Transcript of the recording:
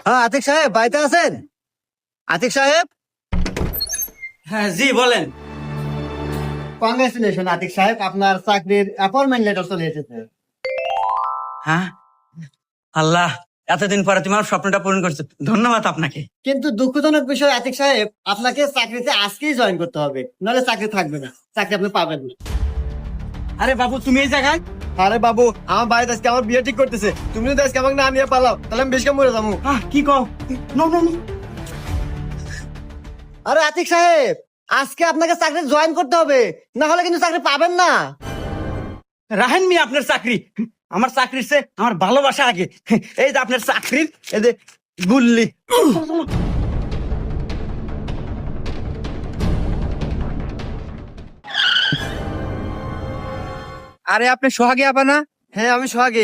হ্যাঁ আতিক সাহেব বাড়িতে আছেন? আতিক সাহেব, হ্যাঁ জি বলেন। কংগ্রেচুলেশন আতিক সাহেব, আপনার চাকরির অ্যাপয়েন্টমেন্ট লেটার চলে এসেছে। হ্যাঁ, আল্লাহ, এতদিন পরে তুমি আমার স্বপ্নটা পূরণ করছো, ধন্যবাদ আপনাকে। কিন্তু দুঃখজনক বিষয় আতিক সাহেব, আপনাকে চাকরিতে আজকেই জয়েন করতে হবে, নাহলে চাকরি থাকবে না, চাকরি আপনি পাবেন না। আরে বাবু, তুমি এই জায়গায়? আরে বাবু, আমার বাড়িতে আজকে আমার বিয়ে ঠিক করতেছে, তুমি যদি আজকে আমাকে না নিয়ে পালাও তাহলে আমি বেশ কাম মরে যাবো। কি কও? No no no. আরে আতিক সাহেব, আজকে আপনাকে চাকরি জয়েন করতে হবে, না হলে কিন্তু চাকরি পাবেন না। রাহেন মি আপনার চাকরি, আমার চাকরির চেয়ে আমার ভালোবাসা আগে। এই যে আপনার চাকরির, এই যে গুল্লি। আরে আপনি সোহাগী আপা না? হ্যাঁ আমি সোহাগী।